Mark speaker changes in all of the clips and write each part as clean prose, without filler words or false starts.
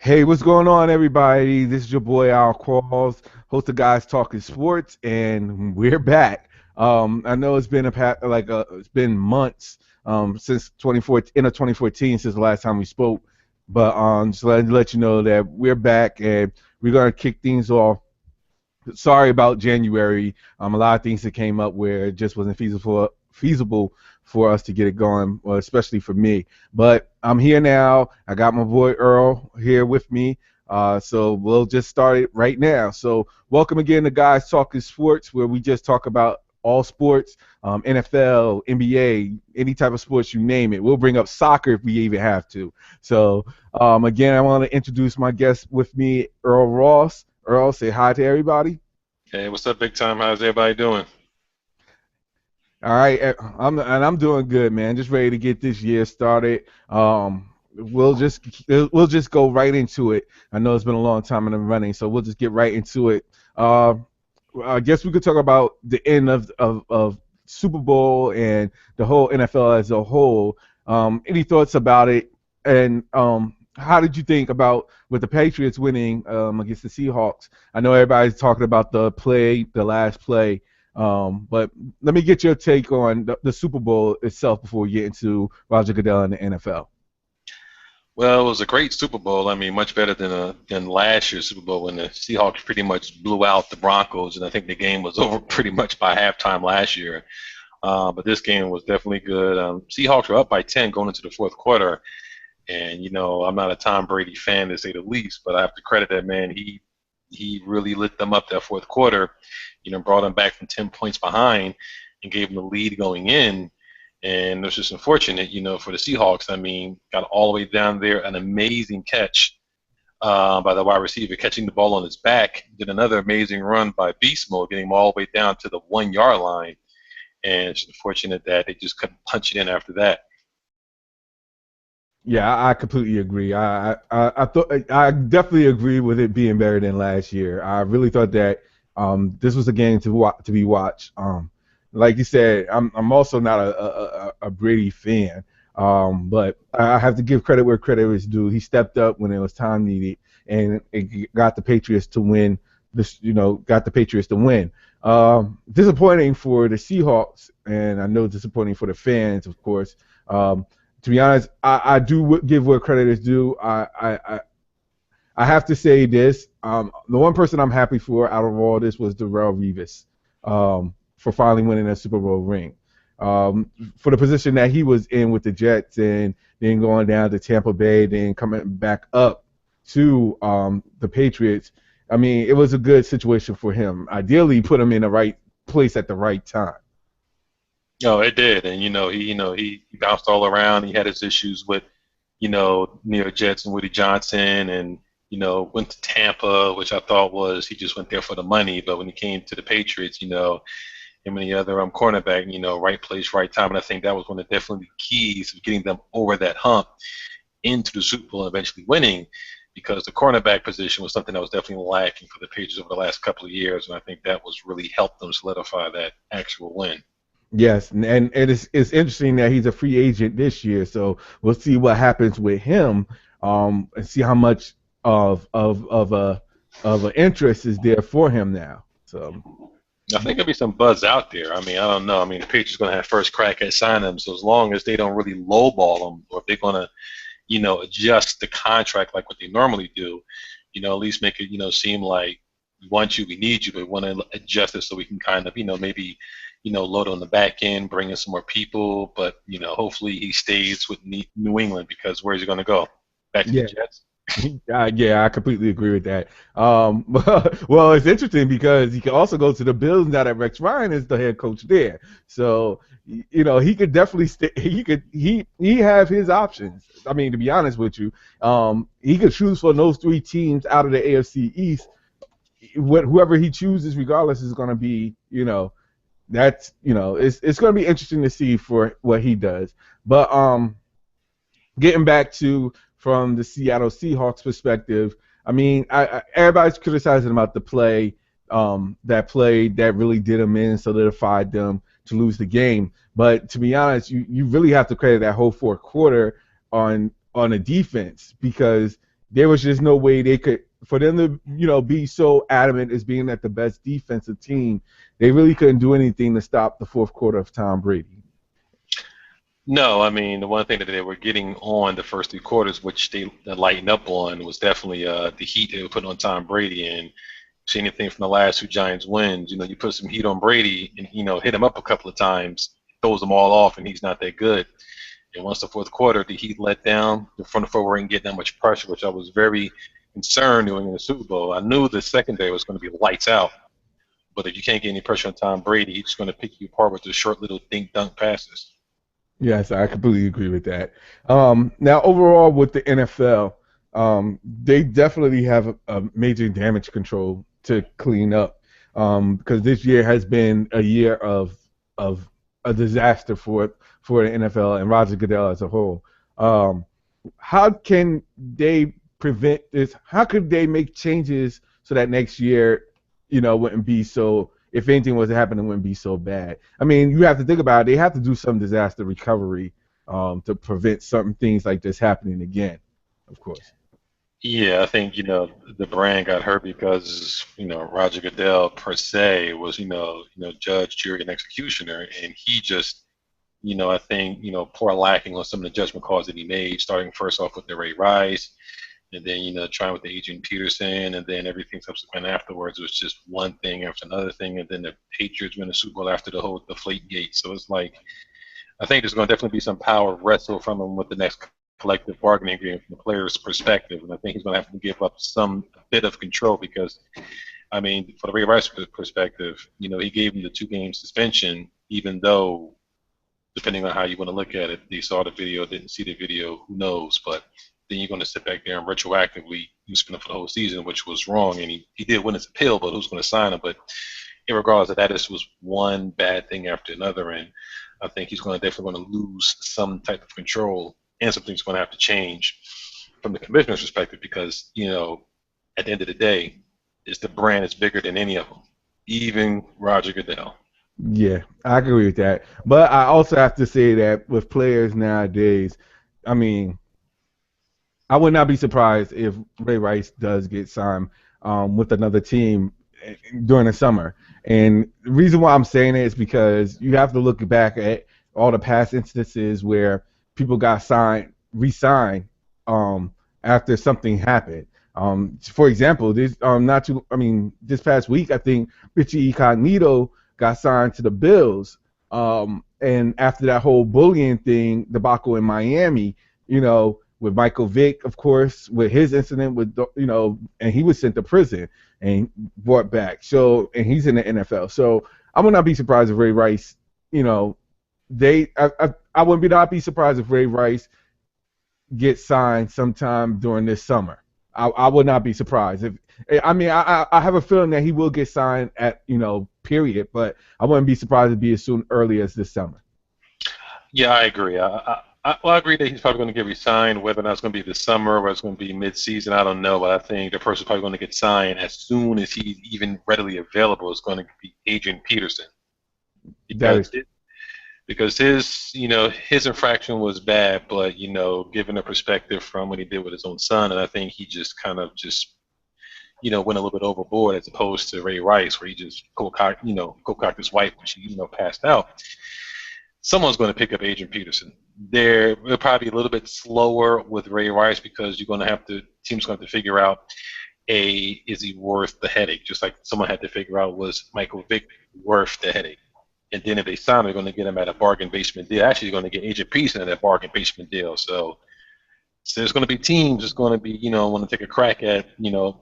Speaker 1: Hey, what's going on, everybody? This is your boy Al Qualls, host of Guys Talking Sports, and we're back. I know it's been it's been months since 2014, end of 2014, since the last time we spoke, but just let you know that we're back and we're gonna kick things off. Sorry about January. A lot of things that came up where it just wasn't feasible for us to get it going, well, especially for me. But I'm here now. I got my boy Earl here with me. So we'll just start it right now. So welcome again to Guys Talking Sports, where we just talk about all sports, NFL, NBA, any type of sports, you name it. We'll bring up soccer if we even have to. So again, I want to introduce my guest with me, Earl Ross. Earl, say hi to everybody.
Speaker 2: Hey, what's up, big time? How's everybody doing?
Speaker 1: All right, I'm doing good, man. Just ready to get this year started. We'll just go right into it. I know it's been a long time in the running, so we'll just get right into it. Uh, I guess we could talk about the end of Super Bowl and the whole NFL as a whole. Any thoughts about it? And how did you think about with the Patriots winning against the Seahawks? I know everybody's talking about the last play. But let me get your take on the Super Bowl itself before we get into Roger Goodell and the NFL.
Speaker 2: Well, it was a great Super Bowl. I mean, much better than last year's Super Bowl when the Seahawks pretty much blew out the Broncos, and I think the game was over pretty much by halftime last year. But this game was definitely good. Seahawks were up by 10 going into the fourth quarter, and I'm not a Tom Brady fan to say the least, but I have to credit that man. He really lit them up that fourth quarter. Brought them back from 10 points behind and gave them the lead going in. And it was just unfortunate, for the Seahawks. I mean, got all the way down there, an amazing catch by the wide receiver, catching the ball on his back. Did another amazing run by Beast Mode, getting him all the way down to the 1 yard line. And it's unfortunate that they just couldn't punch it in after that.
Speaker 1: Yeah, I completely agree. I thought I definitely agree with it being better than last year. I really thought that this was a game to be watched. Like you said, I'm also not a Brady fan, but I have to give credit where credit is due. He stepped up when it was time needed, and it got the Patriots to win. Got the Patriots to win. Disappointing for the Seahawks, and I know disappointing for the fans, of course. To be honest, I do give where credit is due. I have to say this. The one person I'm happy for out of all this was Darrell Revis for finally winning a Super Bowl ring. For the position that he was in with the Jets and then going down to Tampa Bay, then coming back up to the Patriots. I mean, it was a good situation for him. Ideally, put him in the right place at the right time.
Speaker 2: No, it did, and he bounced all around. He had his issues with New York Jets and Woody Johnson, and went to Tampa, which I thought was he just went there for the money. But when he came to the Patriots, him and the other cornerback, right place, right time, and I think that was one of definitely the keys of getting them over that hump into the Super Bowl and eventually winning, because the cornerback position was something that was definitely lacking for the Patriots over the last couple of years, and I think that was really helped them solidify that actual win.
Speaker 1: Yes, and it's interesting that he's a free agent this year, so we'll see what happens with him, and see how much of a interest is there for him now. So
Speaker 2: I think there'll be some buzz out there. I mean, I don't know. I mean, the Patriots going to have first crack at signing him, so as long as they don't really lowball him, or if they're going to, adjust the contract like what they normally do, at least make it, seem like we want you, we need you, but we want to adjust it so we can kind of, maybe, load on the back end, bring in some more people, but hopefully he stays with New England, because where's he going to go? Back to the
Speaker 1: yeah,
Speaker 2: Jets?
Speaker 1: yeah, I completely agree with that. Well, it's interesting because he can also go to the Bills now that Rex Ryan is the head coach there. So he could definitely stay. He have his options. I mean, to be honest with you, he could choose from those three teams out of the AFC East. Whoever he chooses, regardless, is going to be it's going to be interesting to see for what he does. But getting back to from the Seattle Seahawks perspective, I mean, everybody's criticizing about the play that really did them in, solidified them to lose the game. But to be honest, you really have to credit that whole fourth quarter on a defense, because there was just no way they could for them to be so adamant as being that the best defensive team. They really couldn't do anything to stop the fourth quarter of Tom Brady.
Speaker 2: No, I mean the one thing that they were getting on the first three quarters, which they lightened up on, was definitely the heat they were putting on Tom Brady. And see anything from the last two Giants wins, you put some heat on Brady and hit him up a couple of times, throws them all off, and he's not that good. And once the fourth quarter, the Heat let down. The front four weren't getting that much pressure, which I was very concerned doing in the Super Bowl. I knew the secondary was going to be lights out, but if you can't get any pressure on Tom Brady, he's just going to pick you apart with the short little dink dunk passes.
Speaker 1: Yes, I completely agree with that. Now, overall, with the NFL, they definitely have a major damage control to clean up because this year has been a year of a disaster for the NFL and Roger Goodell as a whole. Um, how can they prevent this? How could they make changes so that next year, wouldn't be so? If anything was to happen, it wouldn't be so bad. I mean, you have to think about it. They have to do some disaster recovery to prevent certain things like this happening again. Of course.
Speaker 2: Yeah, I think, the brand got hurt because, Roger Goodell per se was, judge, jury, and executioner, and he just, I think, poor lacking on some of the judgment calls that he made, starting first off with the Ray Rice, and then trying with the Adrian Peterson, and then everything subsequent afterwards was just one thing after another thing, and then the Patriots win the Super Bowl after the whole deflate gate. So it's like I think there's going to definitely be some power wrestle from him with the next collective bargaining agreement from the player's perspective, and I think he's going to have to give up some bit of control because, I mean, for the Ray Rice perspective, he gave him the 2 game suspension, even though, depending on how you want to look at it, they saw the video, didn't see the video, who knows? But then you're going to sit back there and retroactively suspend him for the whole season, which was wrong, and he did win his appeal, but who's going to sign him? But regardless of that, this was one bad thing after another, and I think he's going to definitely going to lose some type of control, and something's going to have to change from the commissioner's perspective because at the end of the day, it's the brand is bigger than any of them, even Roger Goodell.
Speaker 1: Yeah, I agree with that. But I also have to say that with players nowadays, I mean, I would not be surprised if Ray Rice does get signed with another team during the summer. And the reason why I'm saying it is because you have to look back at all the past instances where people got re-signed after something happened. For example, this past week, I think Richie Incognito got signed to the Bills. And after that whole bullying thing debacle in Miami, with Michael Vick, of course, with his incident with, and he was sent to prison and brought back. So, and he's in the NFL. So I would not be surprised if Ray Rice, I wouldn't not be surprised if Ray Rice gets signed sometime during this summer. I would not be surprised if. I mean, I have a feeling that he will get signed at period, but I wouldn't be surprised if it be as soon early as this summer.
Speaker 2: Yeah, I agree. I agree that he's probably going to get re-signed. Whether or not it's going to be this summer or it's going to be mid-season, I don't know. But I think the person's probably going to get signed as soon as he's even readily available is going to be Adrian Peterson
Speaker 1: That
Speaker 2: because
Speaker 1: is, his infraction was bad, but given a perspective from what he did with his own son, and I think he just kind of just went a little bit overboard as opposed to Ray Rice, where he just co-cocked his wife when she passed out. Someone's going to pick up Adrian Peterson. They're probably a little bit slower with Ray Rice because you're going to have to team's going to have to figure out is he worth the headache? Just like someone had to figure out was Michael Vick worth the headache? And then if they sign him, they're going to get him at a bargain basement deal. Actually, they're going to get Adrian Peterson at a bargain basement deal. So there's going to be teams that's going to be, want to take a crack at,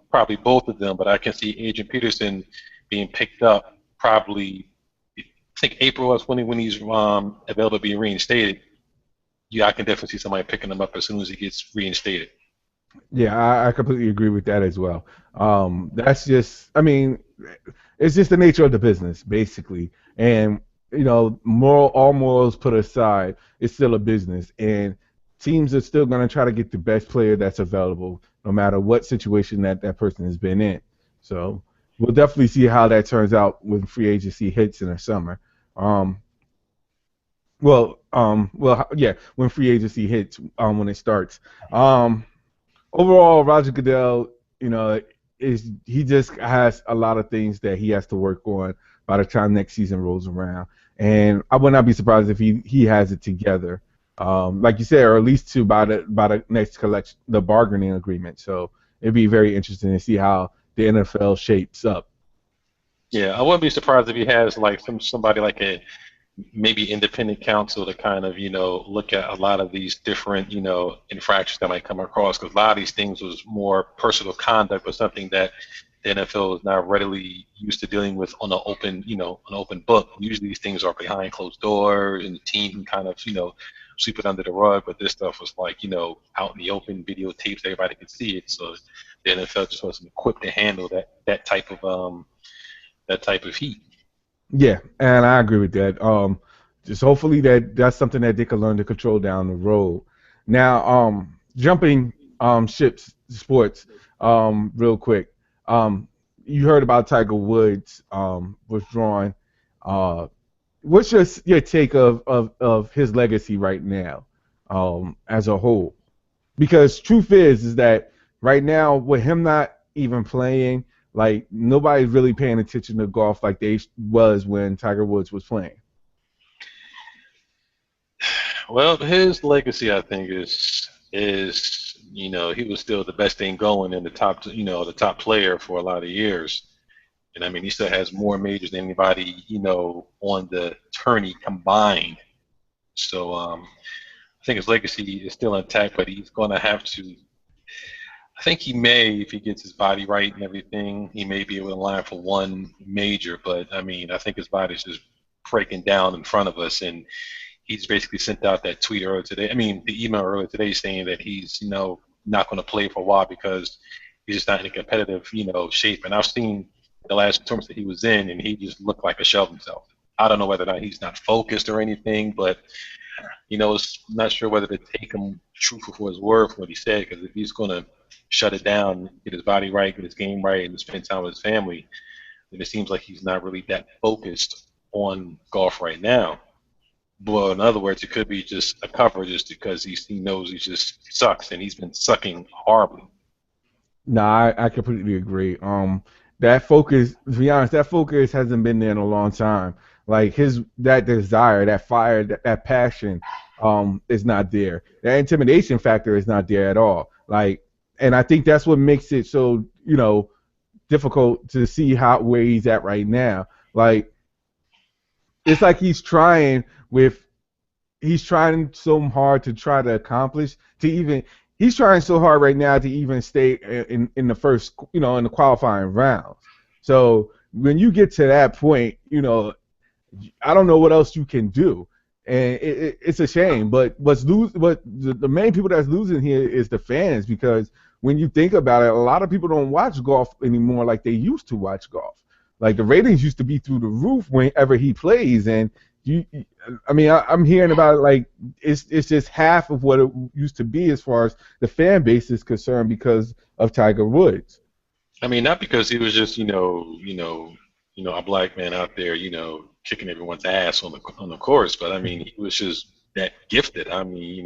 Speaker 1: probably both of them. But I can see Adrian Peterson being picked up probably, I think April is when he's available to be reinstated. Yeah, I can definitely see somebody picking him up as soon as he gets reinstated. yeah, I completely agree with that as well. That's just, I mean, it's just the nature of the business, basically. And all morals put aside, it's still a business, and teams are still going to try to get the best player that's available, no matter what situation that person has been in. So we'll definitely see how that turns out when free agency hits in the summer. Um, yeah, when free agency hits, when it starts. Um, overall, Roger Goodell, you know, is he just has a lot of things that he has to work on by the time next season rolls around. And I would not be surprised if he has it together, like you said, or at least to by the next collection, the bargaining agreement. So it'd be very interesting to see how the NFL shapes up.
Speaker 2: Yeah, I wouldn't be surprised if he has like somebody like a maybe independent counsel to kind of, look at a lot of these different, infractions that might come across. Because a lot of these things was more personal conduct or something that the NFL is not readily used to dealing with on an open, an open book. Usually these things are behind closed doors and the team can kind of, sweep it under the rug. But this stuff was like, out in the open, videotapes, everybody could see it. So the NFL just wasn't equipped to handle that type of heat.
Speaker 1: Yeah, and I agree with that. Just hopefully that's something that they can learn to control down the road. Now, jumping ships sports, real quick. Um, you heard about Tiger Woods withdrawing. Uh, what's your take of his legacy right now, as a whole? Because truth is that right now with him not even playing, like nobody's really paying attention to golf like they was when Tiger Woods was playing.
Speaker 2: Well, his legacy, I think, is he was still the best thing going in the top, the top player for a lot of years. And I mean, he still has more majors than anybody, on the tourney combined. So I think his legacy is still intact, but he's going to have to. I think he may, if he gets his body right and everything, he may be able to line for one major. But I mean, I think his body's just breaking down in front of us, and he's basically sent out that tweet earlier today. I mean, the email earlier today saying that he's, not going to play for a while because he's just not in a competitive, shape. And I've seen the last tournaments that he was in, and he just looked like a shell of himself. I don't know whether or not he's not focused or anything, but it's not sure whether to take him truthful for his word for what he said. Because if he's going to shut it down, get his body right, get his game right, and spend time with his family, then it seems like he's not really that focused on golf right now. Well, in other words, it could be just a cover just because he knows he just sucks and he's been sucking horribly.
Speaker 1: No, I completely agree. That focus, to be honest, that focus hasn't been there in a long time. Like his that desire, that fire, that passion, is not there. That intimidation factor is not there at all. Like, and I think that's what makes it so difficult to see how where he's at right now. Like, it's like he's trying so hard to try to accomplish to even he's trying so hard right now to even stay in the first in the qualifying rounds. So when you get to that point, I don't know what else you can do, and it's a shame. But the main people that's losing here is the fans because when you think about it, a lot of people don't watch golf anymore like they used to watch golf. Like the ratings used to be through the roof whenever he plays, and you, I mean, I'm hearing about it like it's just half of what it used to be as far as the fan base is concerned because of Tiger Woods.
Speaker 2: I mean, not because he was just a black man out there, kicking everyone's ass on the course, but I mean, he was just that gifted. I mean,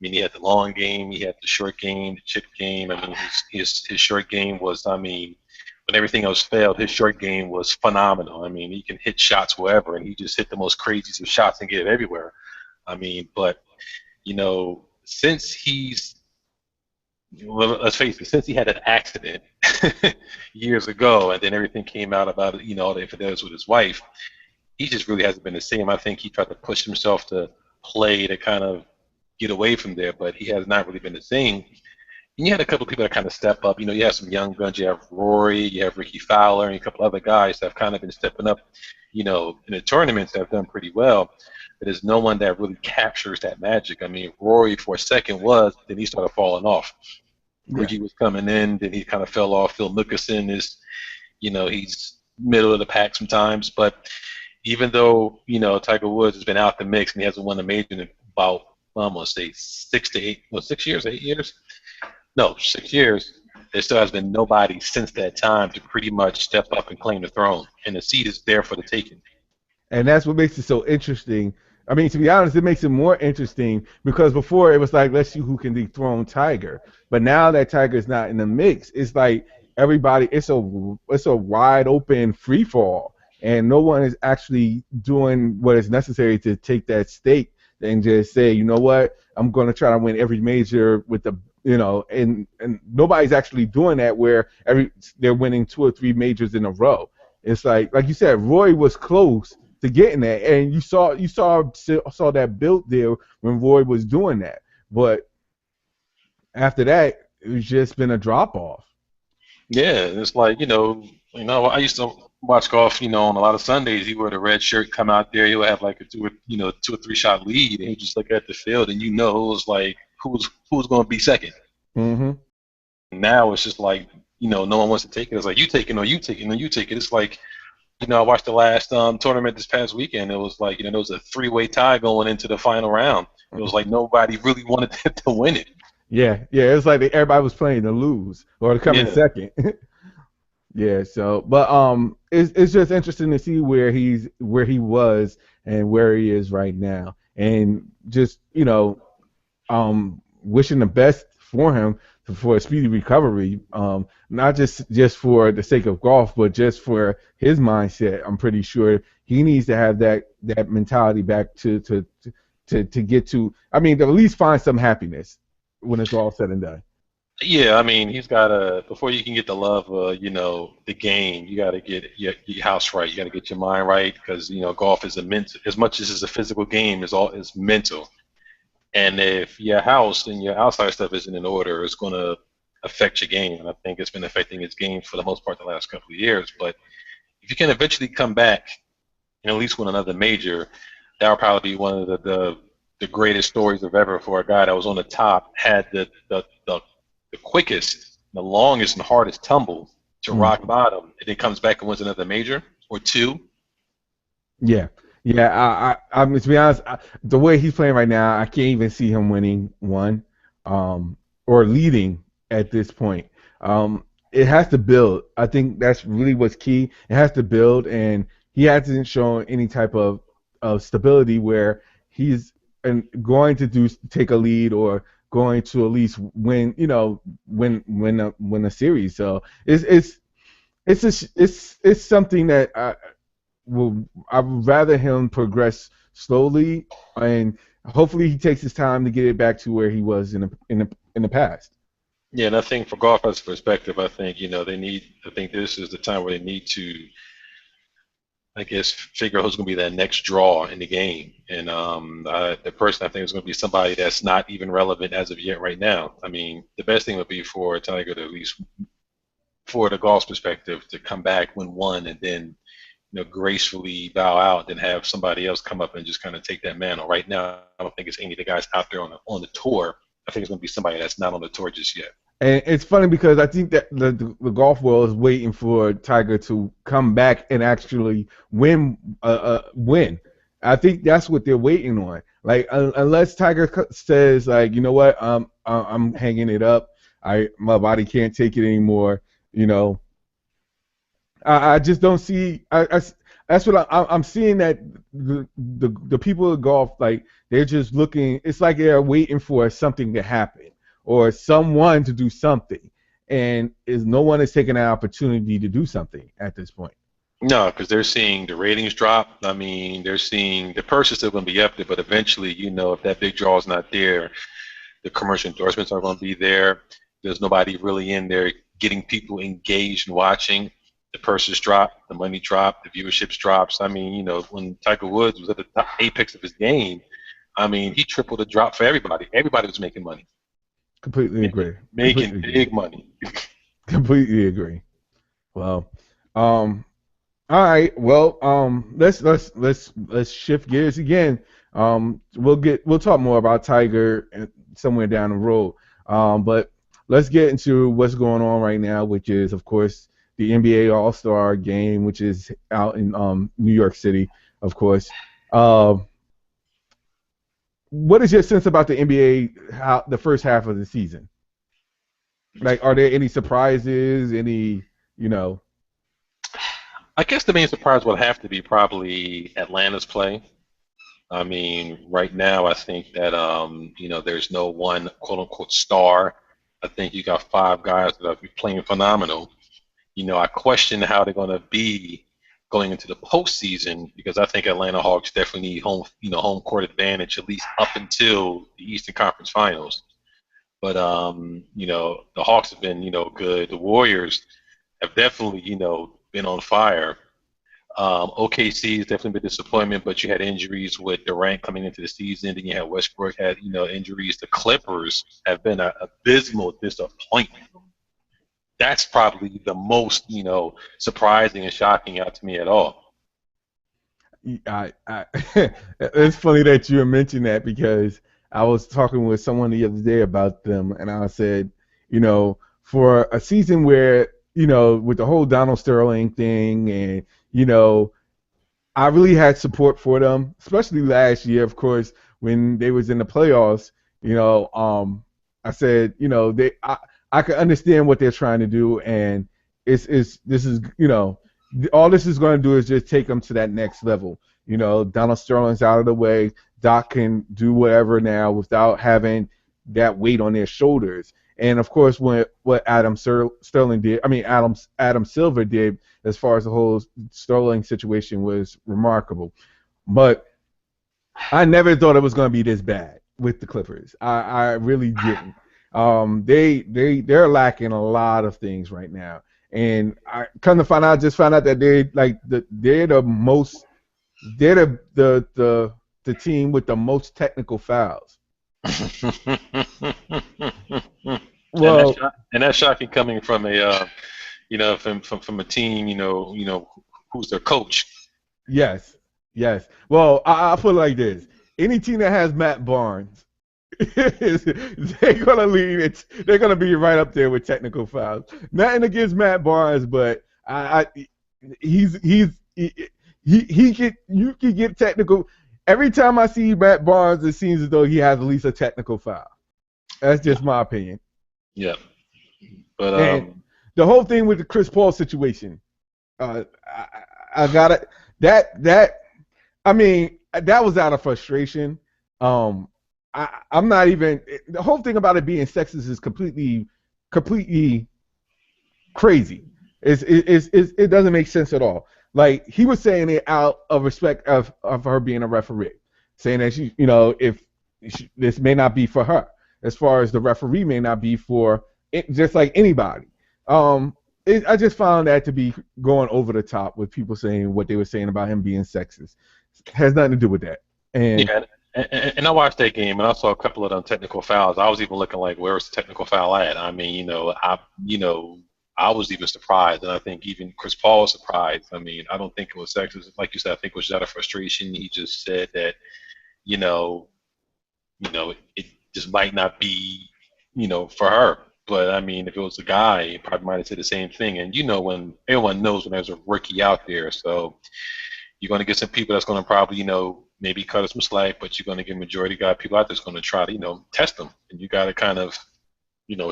Speaker 2: he had the long game, he had the short game, the chip game. I mean, his short game was, I mean, when everything else failed, his short game was phenomenal. I mean, he can hit shots wherever, and he just hit the most craziest of shots and get it everywhere. I mean, but since he's well, let's face it, since he had an accident years ago, and then everything came out about it, all the infidelities with his wife, he just really hasn't been the same. I think he tried to push himself to play to kind of get away from there, but he has not really been the same. And you had a couple of people that kind of step up. You have some young guns. You have Rory, you have Ricky Fowler, and a couple other guys that have kind of been stepping up, in the tournaments that have done pretty well. But there's no one that really captures that magic. I mean, Rory for a second was, then he started falling off.
Speaker 1: Yeah.
Speaker 2: Ricky was coming in, then he kind of fell off. Phil Mickelson is, he's middle of the pack sometimes. But even though, Tiger Woods has been out the mix and he hasn't won a major in about, well, I'm going to say 6 years, 8 years? No, 6 years. There still has been nobody since that time to pretty much step up and claim the throne. And the seat is there for the taking.
Speaker 1: And that's what makes it so interesting. I mean, to be honest, it makes it more interesting because before it was like, let's see who can dethrone Tiger. But now that Tiger's not in the mix, it's like everybody, it's a wide open free fall, and no one is actually doing what is necessary to take that stake and just say, you know what, I'm going to try to win every major with the, and nobody's actually doing that where they're winning two or three majors in a row. It's like you said, Roy was close to getting that, and you saw that built there when Roy was doing that. But after that, it's just been a drop off.
Speaker 2: Yeah, it's like, I used to watch golf, on a lot of Sundays. He wear the red shirt, come out there, he would have like a 2 or 3 shot lead, and he just look at the field, and it was like who's going to be second.
Speaker 1: Hmm.
Speaker 2: Now it's just like, no one wants to take it. It's like you take it, or you take it, or you take it. It's like, I watched the last tournament this past weekend. It was like, there was a three-way tie going into the final round. It was like nobody really wanted to win it.
Speaker 1: Yeah, yeah. It's like everybody was playing to lose or to come in
Speaker 2: Yeah.
Speaker 1: second. Yeah. So, but it's just interesting to see where he was and where he is right now, and just wishing the best for him for a speedy recovery. Not just for the sake of golf, but just for his mindset. I'm pretty sure he needs to have that mentality back to get to. I mean, to at least find some happiness when it's all said and done.
Speaker 2: Yeah, I mean, he's got to, before you can get the love, the game, you got to get your house right. You got to get your mind right because, golf is a mental, as much as it's a physical game, is mental. And if your house and your outside stuff isn't in order, it's going to affect your game. And I think it's been affecting his game for the most part the last couple of years. But if you can eventually come back and at least win another major, that would probably be one of the greatest stories of ever for a guy that was on the top, had the quickest, the longest, and hardest tumble to
Speaker 1: Mm.
Speaker 2: rock bottom, and then comes back and wins another major or two.
Speaker 1: Yeah, yeah. I mean, to be honest, the way he's playing right now, I can't even see him winning one, or leading at this point. It has to build. I think that's really what's key. It has to build, and he hasn't shown any type of stability where he's going to take a lead or going to at least win. Win a series. So it's something that I would rather him progress slowly, and hopefully he takes his time to get it back to where he was in the past.
Speaker 2: Yeah, and I think for golfers' perspective, I think I think this is the time where they need to, I guess, figure out who's going to be that next draw in the game. And the person I think is going to be somebody that's not even relevant as of yet right now. I mean, the best thing would be for Tiger to, at least for the golf's perspective, to come back, win one, and then gracefully bow out and have somebody else come up and just kind of take that mantle. Right now, I don't think it's any of the guys out there on the tour. I think it's going to be somebody that's not on the tour just yet.
Speaker 1: And it's funny because I think that the golf world is waiting for Tiger to come back and actually win. I think that's what they're waiting on. Like unless Tiger says like, you know what, I'm hanging it up. My body can't take it anymore. You know, I just don't see. That's what I'm seeing that the people of golf, like, they're just looking. It's like they're waiting for something to happen or someone to do something, and is no one is taking an opportunity to do something at this point.
Speaker 2: No, because they're seeing the ratings drop. I mean, they're seeing the purse is still going to be up there, but eventually, if that big draw is not there, the commercial endorsements are going to be there. There's nobody really in there getting people engaged and watching. The purses drop, the money drop, the viewership drops. I mean, when Tiger Woods was at the top apex of his game, I mean, he tripled the drop for everybody. Everybody was making money,
Speaker 1: Completely
Speaker 2: making
Speaker 1: agree.
Speaker 2: making
Speaker 1: Completely agree.
Speaker 2: big money.
Speaker 1: Completely agree. Well, um, all right. Well, let's shift gears again. We'll talk more about Tiger somewhere down the road. But let's get into what's going on right now, which is of course the NBA All Star Game, which is out in New York City, of course. Uh, what is your sense about the NBA? How the first half of the season? Like, are there any surprises? Any, you know?
Speaker 2: I guess the main surprise would have to be probably Atlanta's play. I mean, right now, I think that there's no one quote unquote star. I think you got five guys that are playing phenomenal. I question how they're going to be going into the postseason because I think Atlanta Hawks definitely need home court advantage at least up until the Eastern Conference Finals. But the Hawks have been good. The Warriors have definitely been on fire. OKC has definitely been a disappointment, but you had injuries with Durant coming into the season. Then you had Westbrook had injuries. The Clippers have been an abysmal disappointment. That's probably the most surprising and shocking out to me at all.
Speaker 1: It's funny that you mentioned that because I was talking with someone the other day about them, and I said, for a season where, with the whole Donald Sterling thing, and you know, I really had support for them, especially last year, of course, when they was in the playoffs. I said, I can understand what they're trying to do, and it's this is, all this is going to do is just take them to that next level. Donald Sterling's out of the way. Doc can do whatever now without having that weight on their shoulders. And of course, what Sterling did, I mean Adam Silver did, as far as the whole Sterling situation, was remarkable. But I never thought it was going to be this bad with the Clippers. I really didn't. They're lacking a lot of things right now, and I come to find out, just found out that they're the most they're the team with the most technical fouls. Well,
Speaker 2: And that's shocking coming from from a team who's their coach.
Speaker 1: yes, yes. Well, I'll put it like this: any team that has Matt Barnes, they're gonna lead it. They're gonna be right up there with technical fouls. Nothing against Matt Barnes, but he get you can get technical. Every time I see Matt Barnes, it seems as though he has at least a technical foul. That's just my opinion.
Speaker 2: Yeah, but
Speaker 1: And the whole thing with the Chris Paul situation, I got it. That I mean, that was out of frustration. I'm not even, the whole thing about it being sexist is completely crazy. It doesn't make sense at all. Like, he was saying it out of respect of her being a referee, saying that this may not be for her, as far as the referee may not be for it, just like anybody. I just found that to be going over the top with people saying what they were saying about him being sexist. It has nothing to do with that. And
Speaker 2: yeah, and I watched that game and I saw a couple of them technical fouls. I was even looking like, where's the technical foul at? I mean, I was even surprised, and I think even Chris Paul was surprised. I mean, I don't think it was sexist, like you said. I think it was out of frustration. He just said that, you know, it just might not be, for her. But I mean, if it was a guy, he probably might have said the same thing. And when everyone knows when there's a rookie out there, so you're going to get some people that's going to probably, maybe cut us some slack, but you're going to get majority guy people out there that's going to try to, test them. And you got to kind of,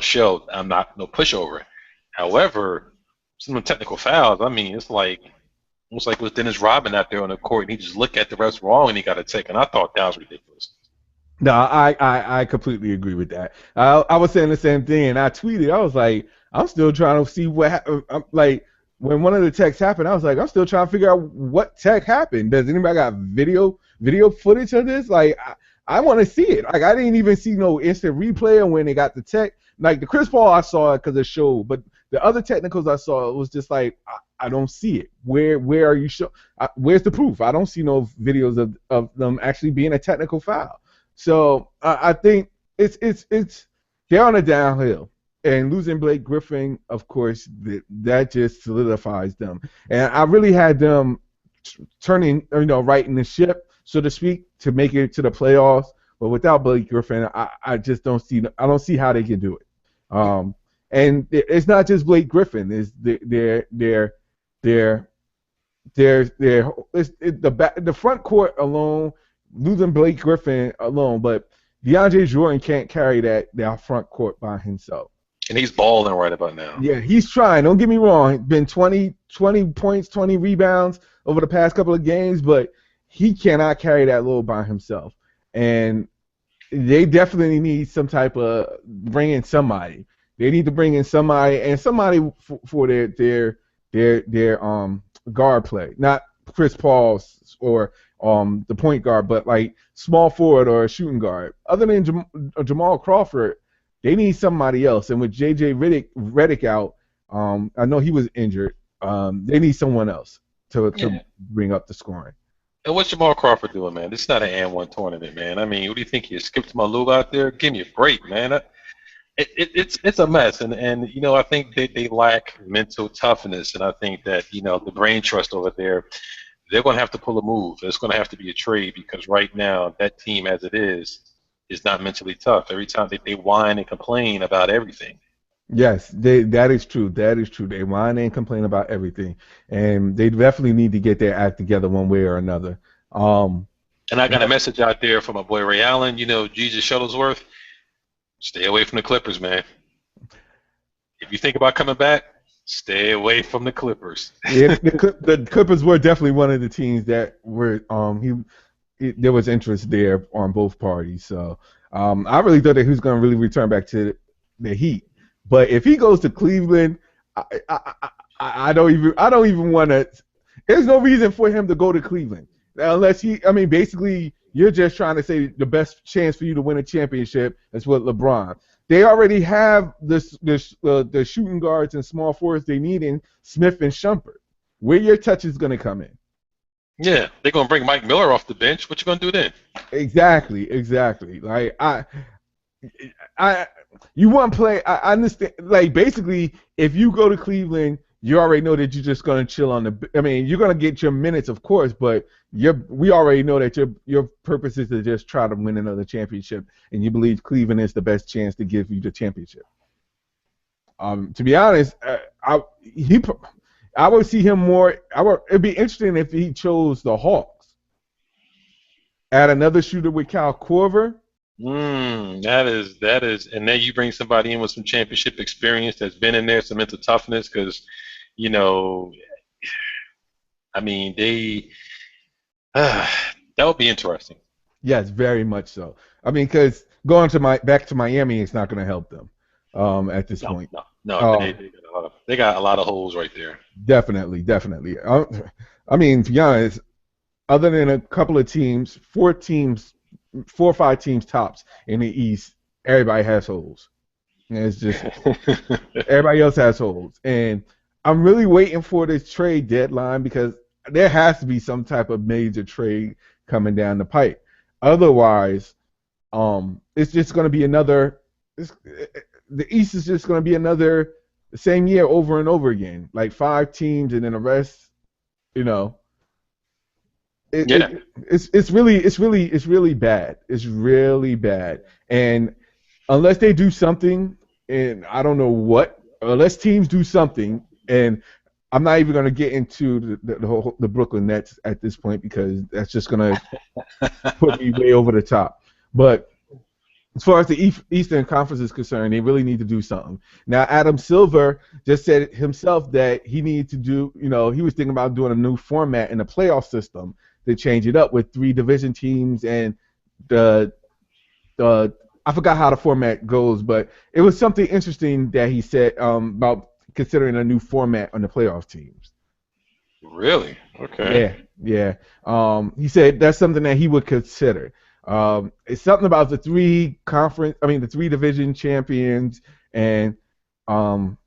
Speaker 2: show I'm not no pushover. However, some of the technical fouls, I mean, it's like almost like with Dennis Rodman out there on the court, and he just looked at the refs wrong and he got a tick. And I thought that was ridiculous.
Speaker 1: no, I completely agree with that. I was saying the same thing, and I tweeted. I was like, I'm still trying to see what like, when one of the techs happened. I was like, I'm still trying to figure out what tech happened. Does anybody got video footage of this? Like, I want to see it. Like, I didn't even see no instant replay of when they got the tech. Like, the Chris Paul, I saw it because it showed, but the other technicals I saw, it was just like, I don't see it. Where are you where's the proof? I don't see no videos of them actually being a technical foul. So I think it's they're on a downhill, and losing Blake Griffin, of course, that just solidifies them. And I really had them turning, righting the ship, so to speak, to make it to the playoffs. But without Blake Griffin, I just don't see. I don't see how they can do it. And it's not just Blake Griffin. It's their the front court alone, losing Blake Griffin alone, but DeAndre Jordan can't carry that front court by himself.
Speaker 2: And he's balling right about now.
Speaker 1: Yeah, he's trying. Don't get me wrong. Been 20 points, 20 rebounds over the past couple of games, but he cannot carry that load by himself. And they definitely need some type of bring in somebody. They need to bring in somebody and somebody for their guard play, not Chris Paul's or the point guard, but like small forward or a shooting guard. Other than Jamal Crawford, they need somebody else. And with JJ Redick out, I know he was injured. They need someone else to
Speaker 2: Yeah.
Speaker 1: bring up the scoring.
Speaker 2: And what's Jamal Crawford doing, man? This is not an and one tournament, man. I mean, what do you think? You skipped my lube out there? Give me a break, man. It's a mess, and I think they lack mental toughness, and I think that the brain trust over there, they're going to have to pull a move. There's going to have to be a trade because right now that team as it is not mentally tough. Every time they whine and complain about everything.
Speaker 1: Yes, that is true. That is true. They whine and complain about everything, and they definitely need to get their act together one way or another. Um,
Speaker 2: And I got a message out there from my boy Ray Allen. Jesus Shuttlesworth, stay away from the Clippers, man. If you think about coming back, stay away from the Clippers.
Speaker 1: yeah, the Clippers were definitely one of the teams that were there was interest there on both parties. So I really thought that he was going to really return back to the Heat. But if he goes to Cleveland, I, I, I, I don't even want to. There's no reason for him to go to Cleveland unless he. I mean, basically, you're just trying to say the best chance for you to win a championship is with LeBron. They already have the shooting guards and small forwards they need in Smith and Shumpert. Where your touch is going to come in?
Speaker 2: Yeah, they're gonna bring Mike Miller off the bench. What you gonna do then?
Speaker 1: Exactly. Like I, you want to play. I understand. Like basically, if you go to Cleveland, you already know that you're just gonna chill on the. I mean, you're gonna get your minutes, of course, but we already know that your purpose is to just try to win another championship, and you believe Cleveland is the best chance to give you the championship. To be honest, I would see him more. It'd be interesting if he chose the Hawks. Add another shooter with Cal Korver.
Speaker 2: That is, and then you bring somebody in with some championship experience that's been in there, some mental toughness, because you know, I mean, that would be interesting.
Speaker 1: Yes, very much so. I mean, because going to back to Miami is not going to help them at this
Speaker 2: No,
Speaker 1: point.
Speaker 2: no, no. They,
Speaker 1: Um,
Speaker 2: they got a lot of holes right there.
Speaker 1: definitely. I mean, to be honest, other than a couple of teams, four or five teams tops in the East, everybody has holes. And it's just everybody else has holes, and I'm really waiting for this trade deadline because there has to be some type of major trade coming down the pipe. Otherwise, it's just going to be another. The East is just going to be another same year over and over again, like five teams, and then the rest. You know,
Speaker 2: Yeah,
Speaker 1: it's really bad. It's really bad, and unless they do something, and I don't know what, unless teams do something, and I'm not even going to get into the Brooklyn Nets at this point because that's just going to put me way over the top. But as far as the Eastern Conference is concerned, they really need to do something. Now, Adam Silver just said himself that he needed to do, he was thinking about doing a new format in the playoff system to change it up with three division teams and the the I forgot how the format goes, but it was something interesting that he said about considering a new format on the playoff teams.
Speaker 2: really. Okay.
Speaker 1: Yeah. He said that's something that he would consider. It's something about the three division champions, and no,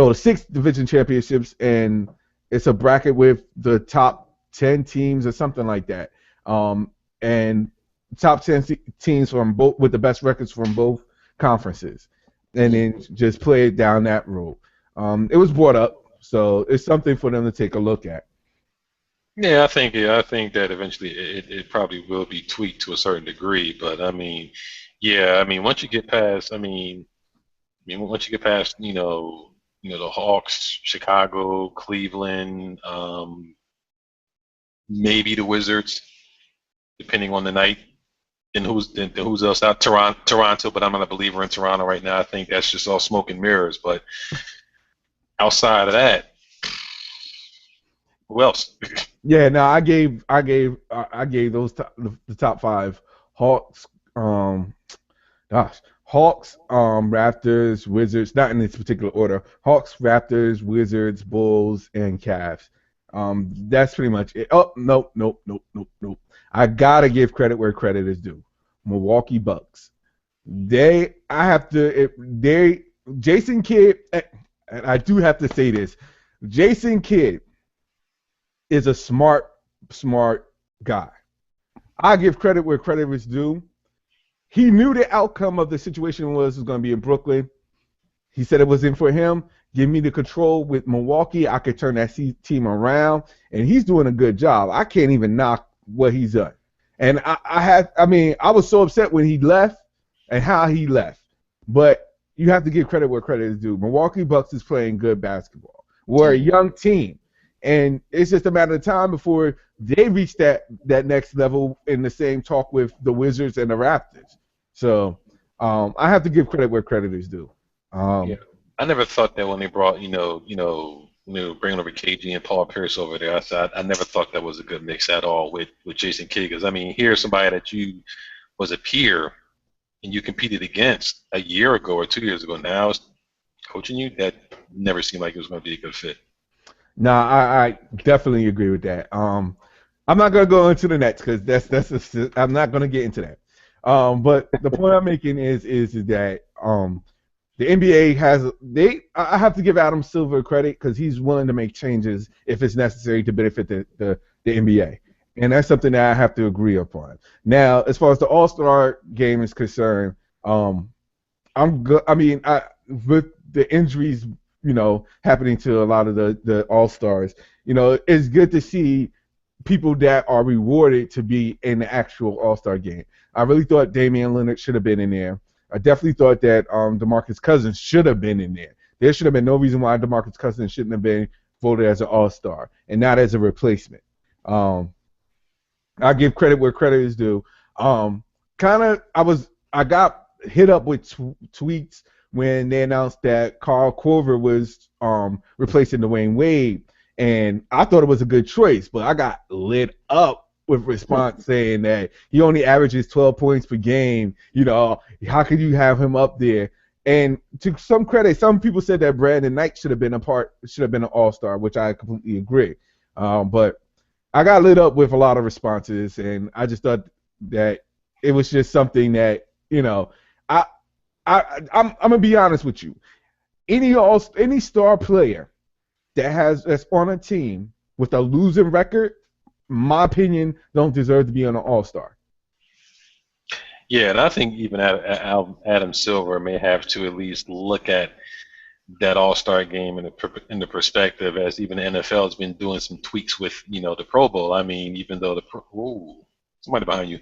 Speaker 1: the six division championships, and it's a bracket with the top 10 teams or something like that. And top 10 teams from both with the best records from both conferences, and then just play it down that road. It was brought up, so it's something for them to take a look at.
Speaker 2: Yeah, I think that eventually it probably will be tweaked to a certain degree, but I mean, yeah, I mean once you get past, once you get past, the Hawks, Chicago, Cleveland, maybe the Wizards, depending on the night. Then who's else out? Toronto, but I'm not a believer in Toronto right now. I think that's just all smoke and mirrors. But outside of that, Who else?
Speaker 1: Yeah, no, I gave those the top five: Hawks, um, gosh, Hawks, Raptors, Wizards. Not in this particular order. Hawks, Raptors, Wizards, Bulls, and Cavs. That's pretty much it. Oh, nope, nope, nope, nope, nope. I gotta give credit where credit is due. Milwaukee Bucks. I have to, Jason Kidd, and I do have to say this. Jason Kidd is a smart guy. I give credit where credit is due. He knew the outcome of the situation was going to be in Brooklyn. He said it wasn't for him. Give me the control with Milwaukee. I could turn that team around, and he's doing a good job. I can't even knock what he's done. And I was so upset when he left and how he left. But you have to give credit where credit is due. Milwaukee Bucks is playing good basketball. We're a
Speaker 2: Mm,
Speaker 1: young team, and it's just a matter of time before they reach that next level in the same talk with the Wizards and the Raptors. So I have to give credit where credit is due.
Speaker 2: yeah,
Speaker 1: Um,
Speaker 2: I never thought that when they brought bringing over KG and Paul Pierce over there. I never thought that was a good mix at all with Jason Kidd. Because I mean, here's somebody that you was a peer and you competed against a year ago or 2 years ago. Now it's coaching you. That never seemed like it was going to be a good fit.
Speaker 1: nah, I definitely agree with that. I'm not gonna go into the Nets because I'm not gonna get into that. But the point I'm making is that the NBA has they I have to give Adam Silver credit because he's willing to make changes if it's necessary to benefit the NBA. And that's something that I have to agree upon. Now, as far as the All Star game is concerned, um, I'm good. I mean, with the injuries, happening to a lot of the All Stars, it's good to see people that are rewarded to be in the actual All Star game. I really thought Damian Leonard should have been in there. I definitely thought that DeMarcus Cousins should have been in there. There should have been no reason why DeMarcus Cousins shouldn't have been voted as an All Star and not as a replacement. Um, I give credit where credit is due. Um, I got hit up with tweets when they announced that Carl Corver was replacing Dwayne Wade, and I thought it was a good choice, but I got lit up with response saying that he only averages 12 points per game. How could you have him up there? And to some credit, some people said that Brandon Knight should have been an All Star, which I completely agree. But I got lit up with a lot of responses, and I just thought that it was just something that I I'm gonna be honest with you. Any star player that's on a team with a losing record, my opinion, don't deserve to be on an All Star.
Speaker 2: Yeah, and I think even Adam Silver may have to at least look at that All Star game in the perspective, as even the NFL has been doing some tweaks with the Pro Bowl. I mean, even though somebody behind you,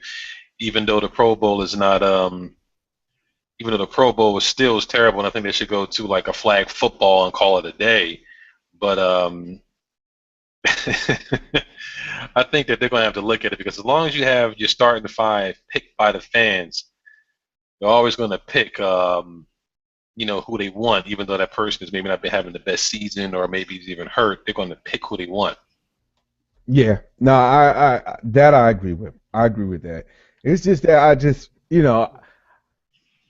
Speaker 2: even though the Pro Bowl is not even though the Pro Bowl is terrible, and I think they should go to like a flag football and call it a day. But I think that they're going to have to look at it because as long as you have your starting five picked by the fans, they're always going to pick who they want, even though that person is maybe not been having the best season or maybe he's even hurt. They're going to pick who they want.
Speaker 1: Yeah, no, I agree with. I agree with that. It's just that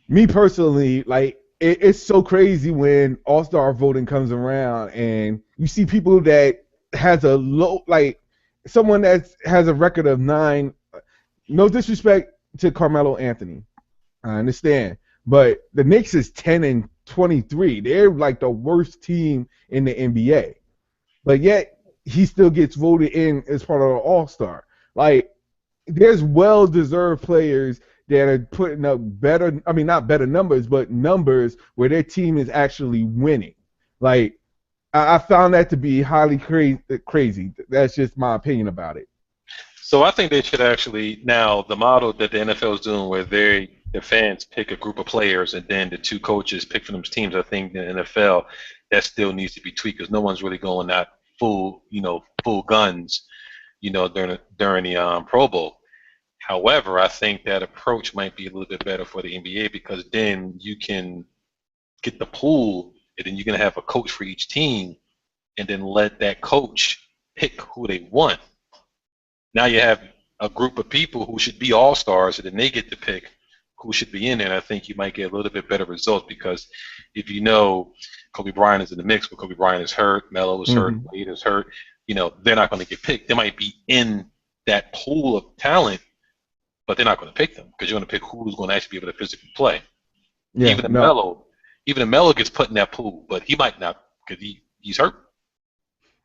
Speaker 1: me personally, like it's so crazy when All Star voting comes around and you see people that has a low, like someone that has a record of 9. No disrespect to Carmelo Anthony, I understand, but the Knicks is 10-23. They're like the worst team in the NBA, but yet he still gets voted in as part of the All Star. Like there's well-deserved players that are putting up better, I mean, not better numbers, but numbers where their team is actually winning. Like, I found that to be highly crazy. That's just my opinion about it.
Speaker 2: So I think they should actually now the model that the NFL is doing, where the fans pick a group of players and then the two coaches pick for them teams. I think the NFL that still needs to be tweaked because no one's really going out full guns, during the Pro Bowl. However, I think that approach might be a little bit better for the NBA because then you can get the pool and then you're gonna have a coach for each team and then let that coach pick who they want. Now you have a group of people who should be all stars, and then they get to pick who should be in there. And I think you might get a little bit better results because if you know Kobe Bryant is in the mix, but Kobe Bryant is hurt, Melo is hurt,
Speaker 1: Hmm.
Speaker 2: Wade is hurt, they're not going to get picked. They might be in that pool of talent, but they're not going to pick them because you're going to pick who's going to actually be able to physically play.
Speaker 1: Yeah,
Speaker 2: Even if
Speaker 1: no,
Speaker 2: Melo, even if Melo gets put in that pool, but he might not because he's hurt.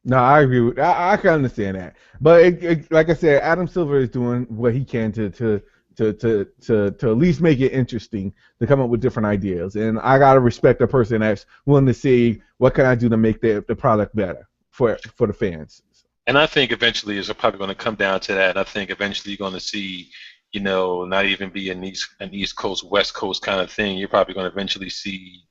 Speaker 1: no, I agree with. I can understand that, but like I said, Adam Silver is doing what he can to at least make it interesting to come up with different ideas, and I gotta respect a person that's willing to see what can I do to make the product better for the fans.
Speaker 2: And I think eventually it's probably going to come down to that. I think eventually you're going to see, not even be an East Coast, West Coast kind of thing. You're probably going to eventually see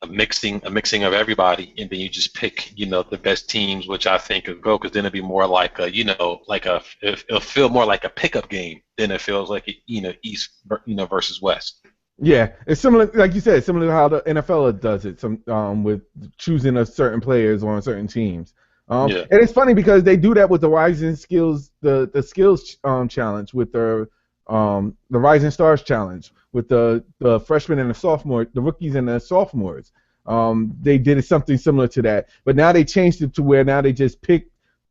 Speaker 2: a mixing of everybody, and then you just pick, the best teams, which I think will go because then it'll be more like it'll feel more like a pickup game than it feels like East, versus West.
Speaker 1: Yeah, it's similar, like you said, similar to how the NFL does it. Some with choosing a certain players on certain teams.
Speaker 2: Yeah.
Speaker 1: And it's funny because they do that with the Rising Skills, the skills challenge with the Rising Stars challenge with the freshmen and the sophomore, the rookies and the sophomores. They did something similar to that, but now they changed it to where now they just pick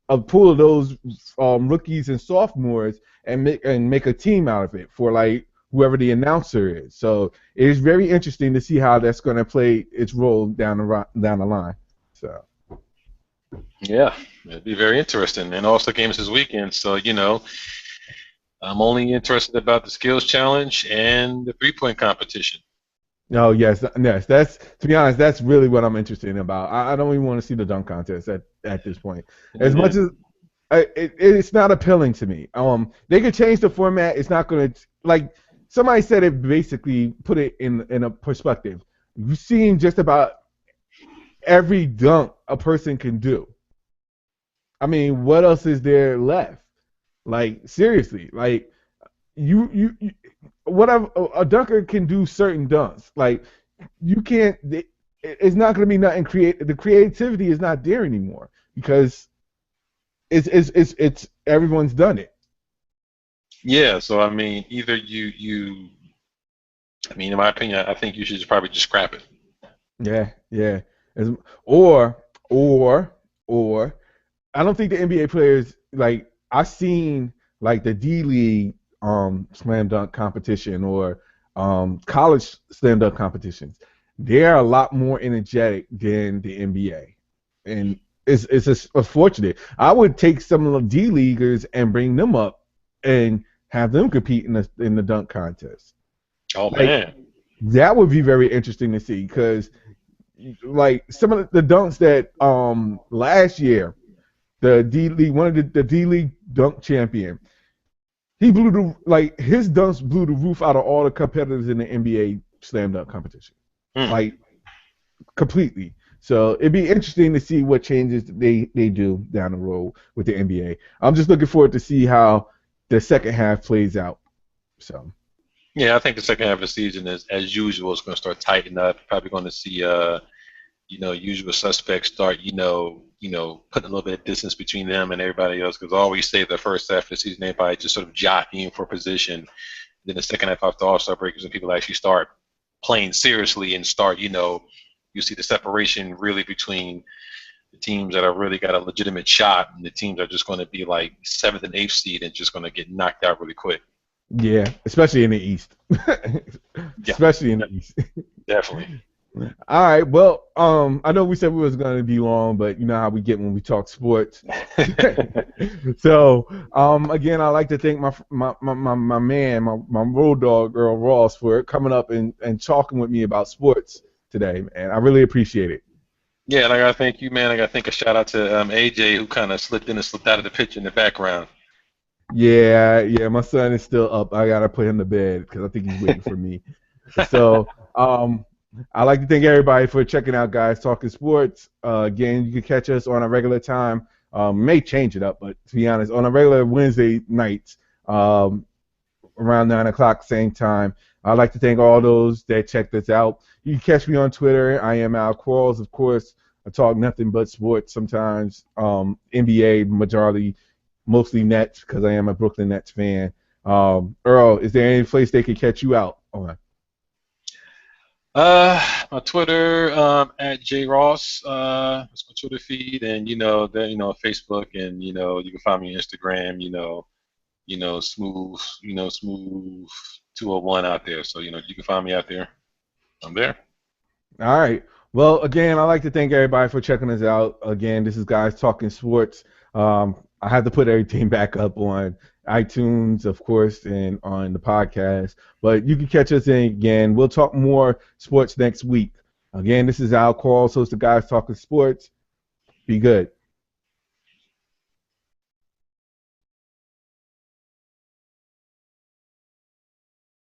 Speaker 1: a pool of those rookies and sophomores and make a team out of it for like whoever the announcer is. So it is very interesting to see how that's going to play its role down the line. So
Speaker 2: Yeah, it'd be very interesting. And also games this weekend, so I'm only interested about the skills challenge and the 3-point competition.
Speaker 1: no, yes, yes, that's to be honest, that's really what I'm interested in about. I don't even want to see the dunk contest at this point. As
Speaker 2: Yeah.
Speaker 1: much as it's not appealing to me. They could change the format. It's not going to like somebody said it basically put it in a perspective. You've seen just about every dunk a person can do. I mean, what else is there left? Like seriously, like you whatever a dunker can do certain dunks. Like you can't. It's not going to be nothing create. The creativity is not there anymore because it's everyone's done it.
Speaker 2: Yeah, so I mean, either I mean, in my opinion, I think you should just probably just scrap it.
Speaker 1: Yeah, yeah. As, or or or I don't think the NBA players like I've seen like the D League slam dunk competition or college slam dunk competitions. They're a lot more energetic than the NBA, and it's just unfortunate. I would take some of the D leaguers and bring them up and have them compete in the dunk contest.
Speaker 2: Oh
Speaker 1: Like
Speaker 2: man.
Speaker 1: that would be very interesting to see because like some of the dunks that last year the D League one of the D League dunk champion he blew the like his dunks blew the roof out of all the competitors in the NBA slam dunk competition
Speaker 2: Hmm.
Speaker 1: like completely. So it'd be interesting to see what changes they do down the road with the NBA. I'm just looking forward to see how the second half plays out. So
Speaker 2: Yeah, I think the second half of the season is, as usual, is going to start tightening up. Probably going to see, usual suspects start, putting a little bit of distance between them and everybody else. Because I always say the first half of the season, everybody just sort of jockeying for position. Then the second half after All-Star break is when people actually start playing seriously and start, you see the separation really between the teams that are really got a legitimate shot and the teams that are just going to be like seventh and eighth seed and just going to get knocked out really quick.
Speaker 1: yeah, especially in the East.
Speaker 2: Yeah,
Speaker 1: Especially in the East.
Speaker 2: definitely.
Speaker 1: All right. Well, I know we said we was going to be long, but you know how we get when we talk sports. So, again, I'd like to thank my man, my road dog, Earl Ross, for coming up and talking with me about sports today, and I really appreciate it.
Speaker 2: Yeah, and I gotta thank you, man. I gotta think a shout out to AJ who kind of slipped in and slipped out of the picture in the background.
Speaker 1: Yeah, yeah, my son is still up. I gotta put him to bed because I think he's waiting for me. So, I'd like to thank everybody for checking out, guys. Talking sports. Again, you can catch us on a regular time. May change it up, but to be honest, on a regular Wednesday nights, around 9 o'clock, same time. I'd like to thank all those that checked us out. You can catch me on Twitter. I am Al Quarles, of course. I talk nothing but sports. Sometimes NBA majority, mostly Nets because I am a Brooklyn Nets fan. Earl, is there any place they could catch you out on?
Speaker 2: My Twitter at jross. That's my Twitter feed, and Facebook, and you can find me on Instagram. Smooth 201 out there. So you can find me out there. I'm there.
Speaker 1: All right. Well, again, I'd like to thank everybody for checking us out. Again, this is Guys Talking Sports. I have to put everything back up on iTunes, of course, and on the podcast. But you can catch us in again. We'll talk more sports next week. Again, this is Al Qualls, host of Guys Talking Sports. Be good.